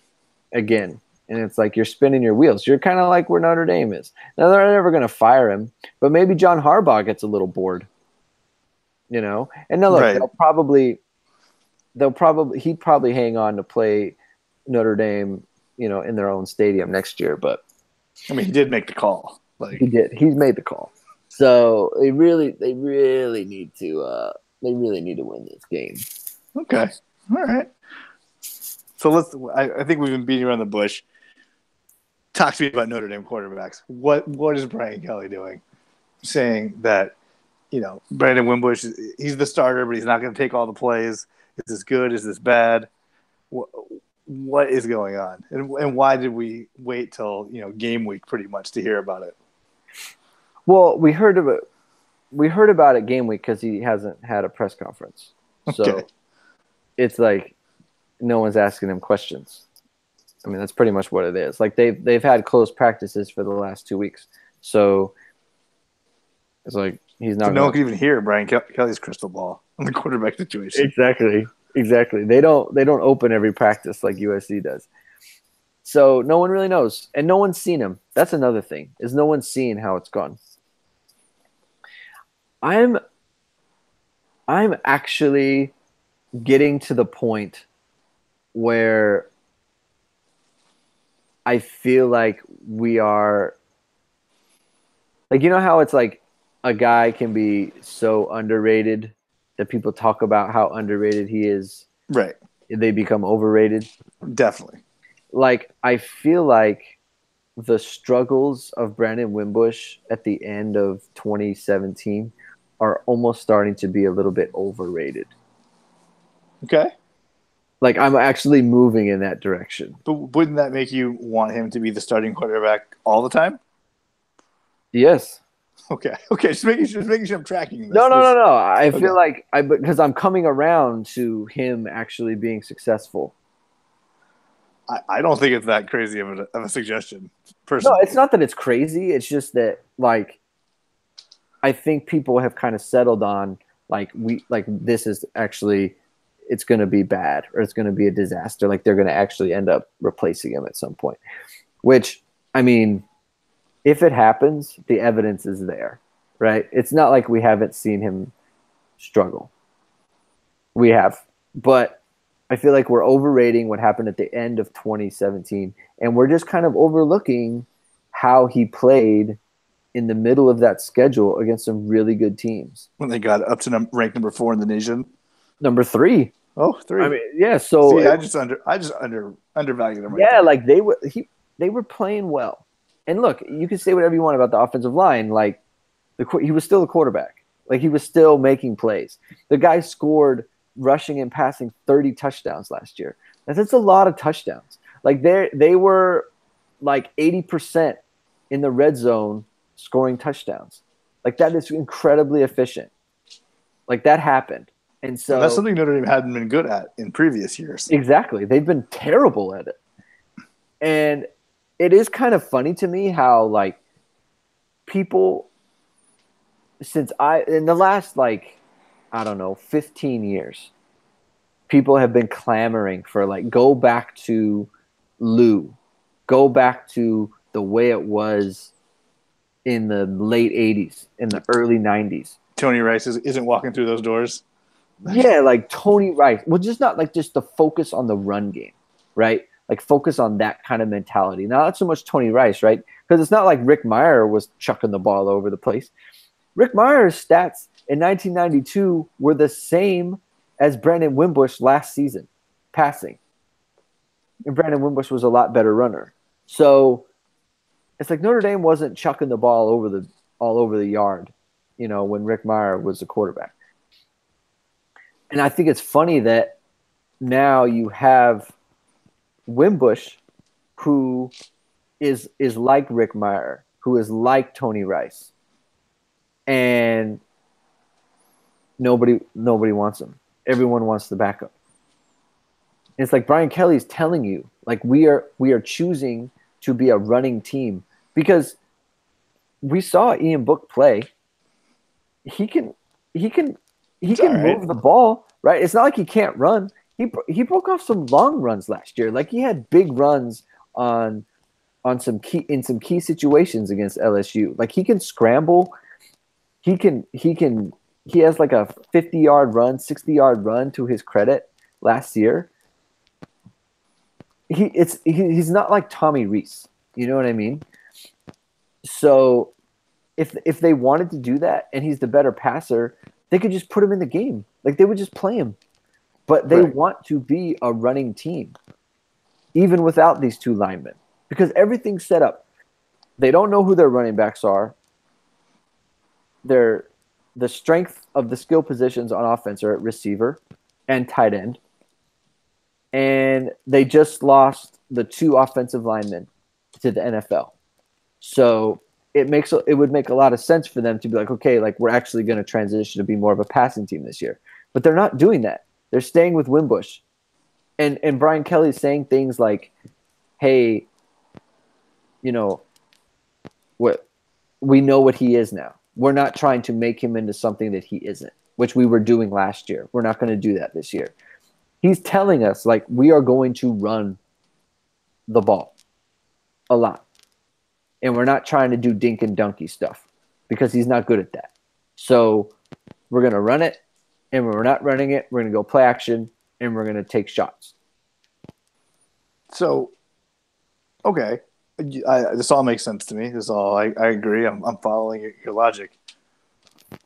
again. And it's like you're spinning your wheels. You're kind of like where Notre Dame is. Now, they're never going to fire him, but maybe John Harbaugh gets a little bored, And now, look, right. He'd probably hang on to play Notre Dame, in their own stadium next year. But I mean, he did make the call. He did. He's made the call. So they really need to win this game. Okay. All right. So I think we've been beating around the bush. Talk to me about Notre Dame quarterbacks. What is Brian Kelly doing? Saying that, Brandon Wimbush, he's the starter, but he's not going to take all the plays. Is this good? Is this bad? What is going on? And why did we wait till, game week pretty much to hear about it? Well, we heard about it game week because he hasn't had a press conference. So okay. It's like no one's asking him questions. I mean, that's pretty much what it is. Like they've had close practices for the last 2 weeks, so it's like he's not. So no one can even hear Brian Kelly's crystal ball on the quarterback situation. Exactly. They don't open every practice like USC does. So no one really knows, and no one's seen him. That's another thing is no one's seen how it's gone. I'm actually getting to the point where I feel like we are like, how it's like a guy can be so underrated that people talk about how underrated he is. Right. They become overrated. Definitely. Like, I feel like the struggles of Brandon Wimbush at the end of 2017 are almost starting to be a little bit overrated. Okay. Like, I'm actually moving in that direction. But wouldn't that make you want him to be the starting quarterback all the time? Yes. Okay. Just making sure I'm tracking this. No. I feel like because I'm coming around to him actually being successful. I don't think it's that crazy of a suggestion, personally. No, it's not that it's crazy. It's just that, like, I think people have kind of settled on, like this is actually it's going to be bad or it's going to be a disaster. Like they're going to actually end up replacing him at some point. Which, I mean, if it happens, the evidence is there, right? It's not like we haven't seen him struggle. We have, but I feel like we're overrating what happened at the end of 2017, and we're just kind of overlooking how he played in the middle of that schedule against some really good teams. When they got up to ranked number 4 in the nation, number 3. Oh, 3. I mean, yeah. So see, I just undervalued them. Right there. Like they were playing well. And look, you can say whatever you want about the offensive line. Like he was still a quarterback. Like he was still making plays. The guy scored rushing and passing 30 touchdowns last year. That's a lot of touchdowns. Like they were like 80% in the red zone scoring touchdowns. Like that is incredibly efficient. Like that happened. And so that's something Notre Dame hadn't been good at in previous years. Exactly. They've been terrible at it. And it is kind of funny to me how like people in the last like, I don't know, 15 years, people have been clamoring for like, go back to Lou, go back to the way it was in the late 80s, in the early 90s. Tony Rice isn't walking through those doors. Yeah, like Tony Rice. Well, just not like just the focus on the run game, right? Like focus on that kind of mentality. Not so much Tony Rice, right? Because it's not like Rick Mirer was chucking the ball over the place. Rick Meyer's stats in 1992 were the same as Brandon Wimbush last season, passing. And Brandon Wimbush was a lot better runner. So it's like Notre Dame wasn't chucking the ball all over the yard, when Rick Mirer was the quarterback. And I think it's funny that now you have Wimbush, who is like Rick Mirer, who is like Tony Rice, and nobody wants him. Everyone wants the backup. And it's like Brian Kelly's telling you, like we are choosing to be a running team because we saw Ian Book play. He can move the ball, right? It's not like he can't run. He broke off some long runs last year. Like he had big runs on some key situations against LSU. Like he can scramble. He has like a 50-yard run, 60-yard run to his credit last year. He's not like Tommy Rees. You know what I mean? So if they wanted to do that and he's the better passer, they could just put him in the game. Like they would just play him. But they want to be a running team, even without these two linemen, because everything's set up. They don't know who their running backs are. The strength of the skill positions on offense are at receiver and tight end. And they just lost the 2 offensive linemen to the NFL. So it would make a lot of sense for them to be like, okay, like we're actually going to transition to be more of a passing team this year. But they're not doing that. They're staying with Wimbush. And Brian Kelly's saying things like, hey, what we know what he is now. We're not trying to make him into something that he isn't, which we were doing last year. We're not going to do that this year. He's telling us, like, we are going to run the ball a lot. And we're not trying to do dink and donkey stuff because he's not good at that. So we're going to run it, and when we're not running it, we're going to go play action, and we're going to take shots. So, okay. This all makes sense to me. I agree. I'm following your logic.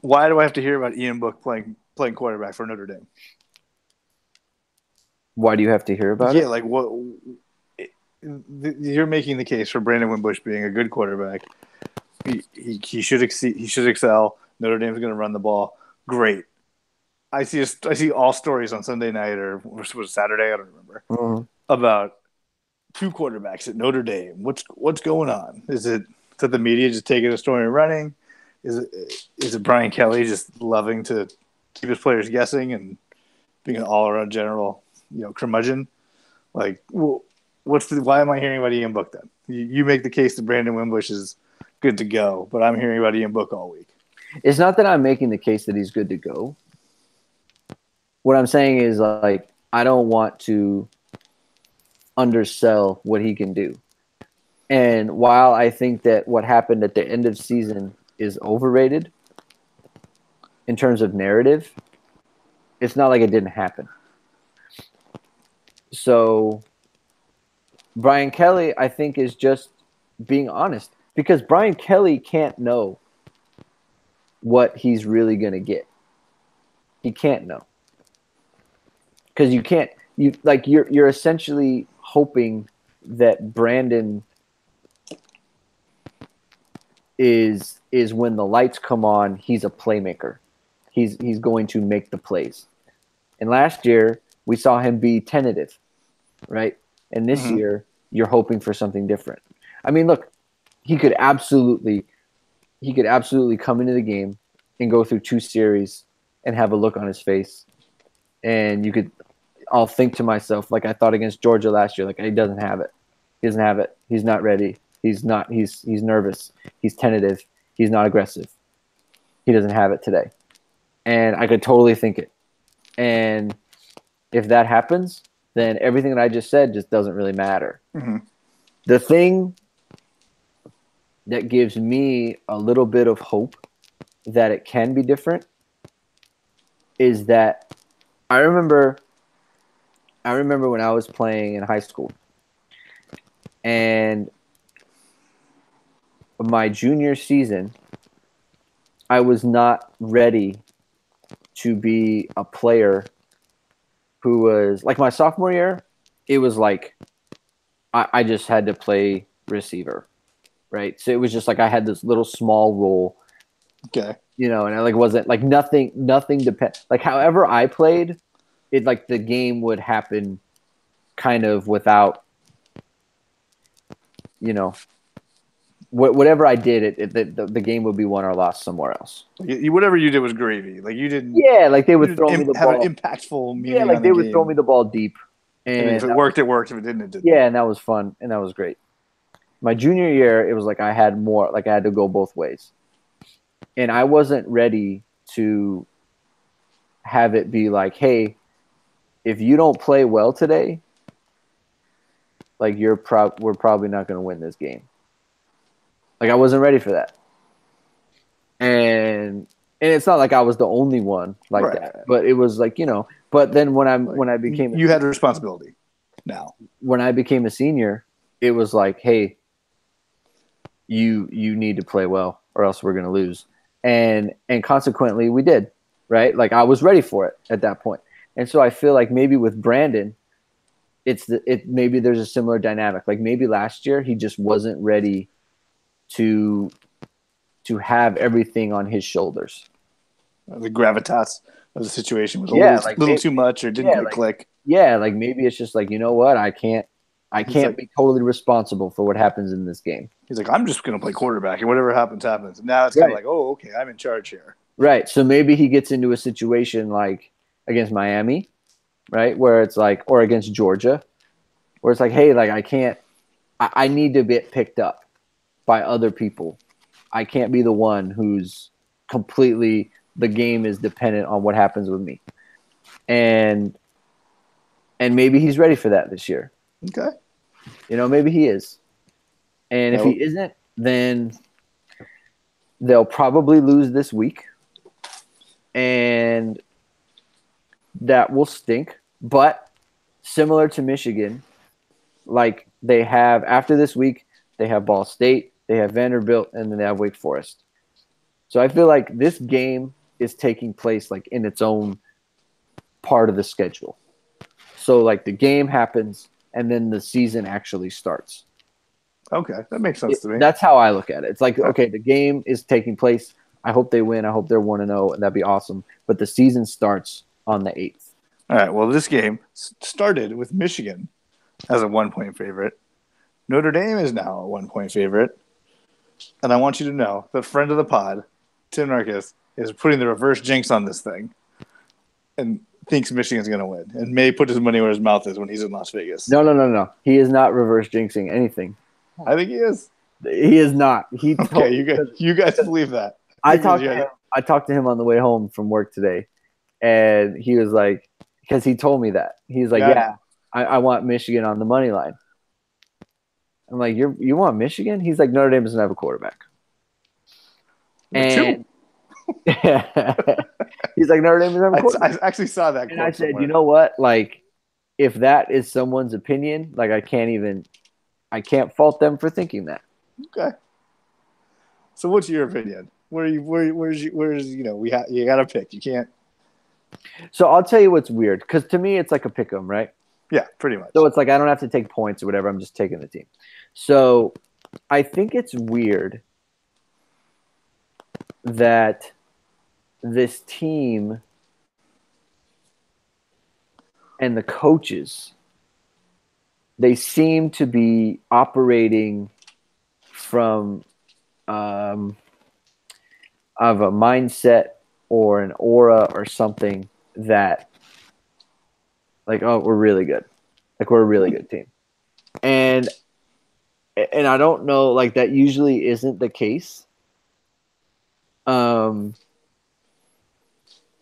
Why do I have to hear about Ian Book playing quarterback for Notre Dame? Why do you have to hear about it? Yeah, like what? You're making the case for Brandon Wimbush being a good quarterback. He should exceed. He should excel. Notre Dame's going to run the ball. Great. I see all stories on Sunday night or was it Saturday? I don't remember about 2 quarterbacks at Notre Dame. What's going on? Is it that the media just taking a story and running? Is it Brian Kelly just loving to keep his players guessing and being an all-around general, curmudgeon? Like, well, why am I hearing about Ian Book then? You make the case that Brandon Wimbush is good to go, but I'm hearing about Ian Book all week. It's not that I'm making the case that he's good to go. what I'm saying is like I don't want to undersell what he can do. And while I think that what happened at the end of season is overrated in terms of narrative, it's not like it didn't happen. So Brian Kelly, I think, is just being honest because Brian Kelly can't know what he's really going to get. He can't know. Because you're essentially hoping that Brandon is when the lights come on, he's a playmaker. He's going to make the plays. And last year we saw him be tentative, right? And this year you're hoping for something different. I mean, look, he could absolutely come into the game and go through 2 series and have a look on his face. And I'll think to myself, like I thought against Georgia last year, like he doesn't have it. He doesn't have it. He's not ready. He's nervous. He's tentative. He's not aggressive. He doesn't have it today. And I could totally think it. And if that happens, then everything that I just said just doesn't really matter. Mm-hmm. The thing that gives me a little bit of hope that it can be different is that I remember when I was playing in high school and my junior season, I was not ready to be a player who was like my sophomore year. It was like I just had to play receiver, right? So it was just like I had this little small role. Okay. You know, and I like wasn't like nothing depend like however I played, it like the game would happen kind of without, you know, whatever I did, the game would be won or lost somewhere else. Whatever you did was gravy. Like you didn't. Yeah, like they would throw me the ball. Have an impactful meaning. Yeah, like they would throw me the ball deep. And if it worked, it worked. If it didn't, it didn't. Yeah, and that was fun, and that was great. My junior year, it was like I had more. Like I had to go both ways, and I wasn't ready to have it be like, hey, if you don't play well today, like we're probably not going to win this game. Like I wasn't ready for that, and it's not like I was the only one like that, but it was like, you know. But then when I became you had a responsibility. Now when I became a senior, it was like, hey, you need to play well or else we're going to lose, and consequently we did, right? Like I was ready for it at that point, and so I feel like maybe with Brandon, maybe there's a similar dynamic. Like maybe last year he just wasn't ready to have everything on his shoulders. The gravitas of the situation was a little too much or didn't quite click. Yeah, like maybe it's just like, you know what, I can't be totally responsible for what happens in this game. He's like, I'm just going to play quarterback and whatever happens, happens. And now it's kind of like, oh, okay, I'm in charge here. Right. So maybe he gets into a situation like against Miami, right, where it's like, or against Georgia, where it's like, hey, like I need to get picked up by other people. I can't be the one who's completely the game is dependent on what happens with me. And maybe he's ready for that this year. Okay. You know, maybe he is. And if he isn't, then they'll probably lose this week. And that will stink. But similar to Michigan, like they have after this week, they have Ball State, they have Vanderbilt, and then they have Wake Forest. So I feel like this game is taking place like in its own part of the schedule. So like the game happens and then the season actually starts. Okay, that makes sense to me. That's how I look at it. It's like, okay, the game is taking place. I hope they win. I hope they're 1-0, and that'd be awesome. But the season starts on the 8th. All right, well, this game started with Michigan as a 1-point favorite. Notre Dame is now a 1-point favorite. And I want you to know that friend of the pod, Tim Narkis, is putting the reverse jinx on this thing and thinks Michigan's going to win and may put his money where his mouth is when he's in Las Vegas. No. He is not reverse jinxing anything. I think he is. He is not. Okay, you guys believe that. I talked to him on the way home from work today, and he was like, because he told me that. He's like, yeah, I want Michigan on the money line. I'm like, you want Michigan? He's like, Notre Dame doesn't have a quarterback. And he's like, Notre Dame doesn't have a quarterback. I actually saw that. And I said, you know what? Like, if that is someone's opinion, like I can't fault them for thinking that. Okay. So what's your opinion? Where's you know, you got to pick. You can't. So I'll tell you what's weird, because to me it's like a pick 'em, right? Yeah, pretty much. So it's like I don't have to take points or whatever. I'm just taking the team. So I think it's weird that this team and the coaches, they seem to be operating from of a mindset or an aura or something that, like, oh, we're really good. Like, we're a really good team. And I don't know, like, that usually isn't the case. There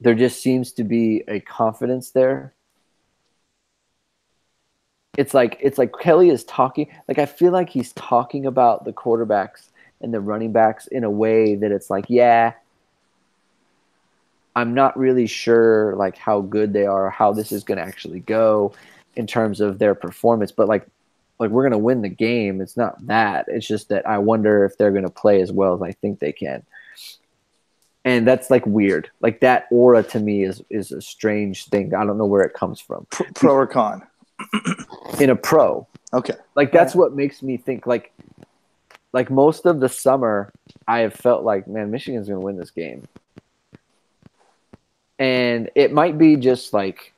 just seems to be a confidence there. It's like Kelly is talking, like, I feel like he's talking about the quarterbacks and the running backs in a way that it's like, yeah, I'm not really sure like how good they are, how this is going to actually go in terms of their performance, but like we're going to win the game. It's not that. It's just that I wonder if they're going to play as well as I think they can. And that's like weird. Like that aura to me is a strange thing. I don't know where it comes from. Pro or con? In a pro. Okay. Like that's what makes me think like most of the summer I have felt like, man, Michigan's going to win this game. And it might be just like,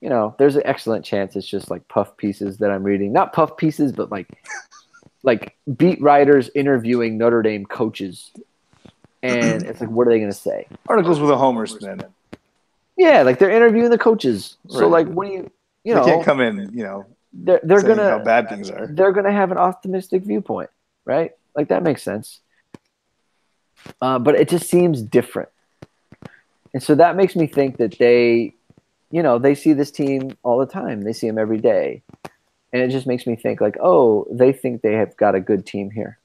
you know, there's an excellent chance it's just like puff pieces that I'm reading. Not puff pieces, but like beat writers interviewing Notre Dame coaches. And it's like, what are they going to say? Articles with a homer spin. Yeah, like they're interviewing the coaches. So like, what do you know? They can't come in, you know, they're going to, how bad things are. They're going to have an optimistic viewpoint, right? Like that makes sense. But it just seems different. And so that makes me think that they, you know, they see this team all the time. They see them every day. And it just makes me think like, oh, they think they have got a good team here.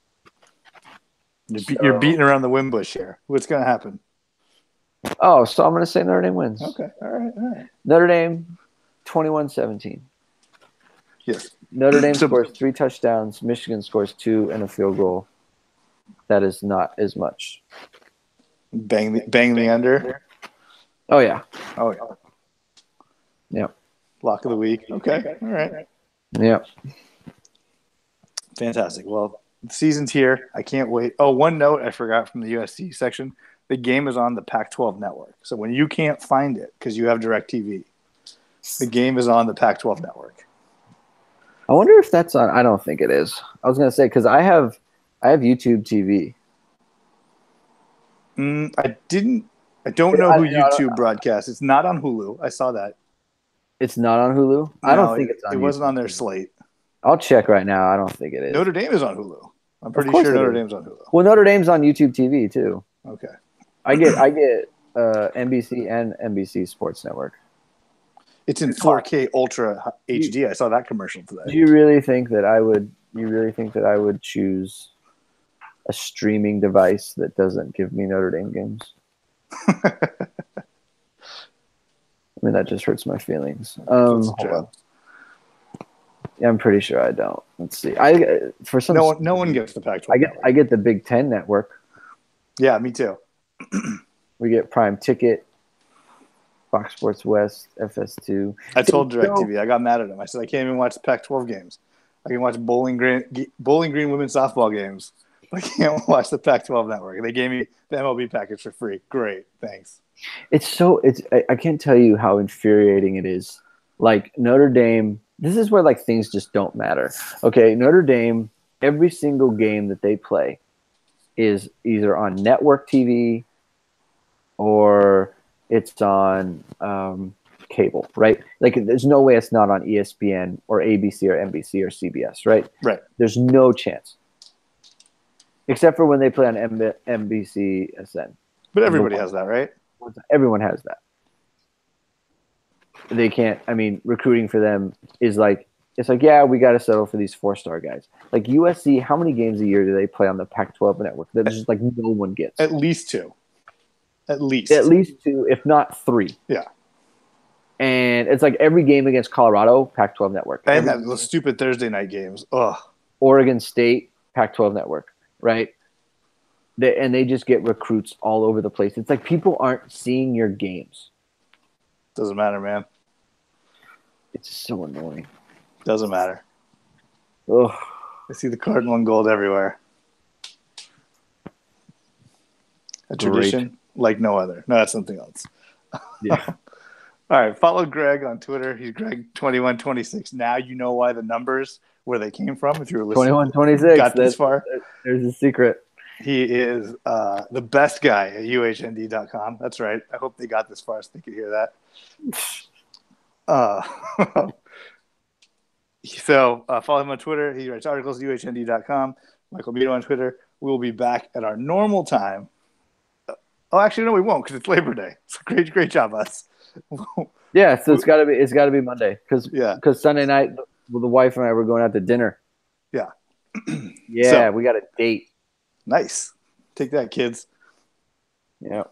You're beating around the Wimbush here. What's going to happen? Oh, so I'm going to say Notre Dame wins. Okay. All right. Notre Dame, 21-17. Yes. Notre Dame scores 3 touchdowns. Michigan scores 2 and a field goal. That is not as much. Bang the under. Oh yeah. Yeah. Lock of the week. Okay. All right. Yeah. Fantastic. Well, the season's here. I can't wait. Oh, one note I forgot from the USC section. The game is on the Pac-12 network. So when you can't find it because you have DirecTV, the game is on the Pac-12 network. I wonder if that's on. I don't think it is. I was going to say because I have YouTube TV. I don't know who YouTube broadcasts. It's not on Hulu. I saw that. It's not on Hulu? I don't think it's on It wasn't on their slate. I'll check right now. I don't think it is. Notre Dame is on Hulu. I'm pretty sure Notre Dame's on Hulu. Well, Notre Dame's on YouTube TV too. Okay. I get NBC and NBC Sports Network. It's in 4K Ultra HD. I saw that commercial today. Do you really think that I would? You really think that I would choose a streaming device that doesn't give me Notre Dame games? I mean, that just hurts my feelings. Hold on. Yeah, I'm pretty sure I don't. Let's see. No one gets the Pac-12. I get the Big Ten network. Yeah, me too. We get Prime Ticket, Fox Sports West, FS2. I told DirecTV. I got mad at them. I said I can't even watch the Pac-12 games. I can watch Bowling Green women's softball games. I can't watch the Pac-12 network. They gave me the MLB package for free. Great, thanks. I can't tell you how infuriating it is. Like Notre Dame, this is where like things just don't matter. Okay, Notre Dame, every single game that they play is either on network TV or it's on cable, right? Like there's no way it's not on ESPN or ABC or NBC or CBS, right? Right. There's no chance. Except for when they play on NBC SN. But everybody has that, right? Everyone has that. they can't. I mean, recruiting for them is like it's like yeah, we got to settle for these 4-star guys. Like USC, how many games a year do they play on the Pac-12 network that just like no one gets? At least 2. At least 2, if not 3. Yeah. And it's like every game against Colorado, Pac-12 network. And those stupid Thursday night games. Ugh. Oregon State, Pac-12 network, right? They just get recruits all over the place. It's like people aren't seeing your games. Doesn't matter, man. It's so annoying. Doesn't matter. Ugh. I see the cardinal and gold everywhere. A tradition like no other. No, that's something else. Yeah. All right. Follow Greg on Twitter. He's Greg2126. Now you know why the numbers, where they came from. If you were listening, 2126. Got this far. There's a secret. He is the best guy at uhnd.com. That's right. I hope they got this far so they could hear that. So follow him on Twitter. He writes articles at uhnd.com. Michael Mito on Twitter. We'll be back at our normal time. Oh, actually, no, we won't because it's Labor Day. So great job, us. Yeah, so it's got to be Monday because Sunday night the wife and I were going out to dinner. Yeah. Yeah, so, we got a date. Nice. Take that, kids. Yeah.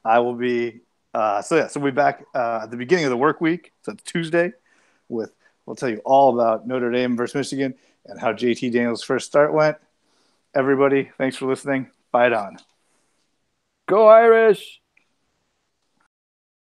I will be so we'll be back at the beginning of the work week. So it's Tuesday we'll tell you all about Notre Dame versus Michigan and how JT Daniels' first start went. Everybody, thanks for listening. Fight on. Go Irish!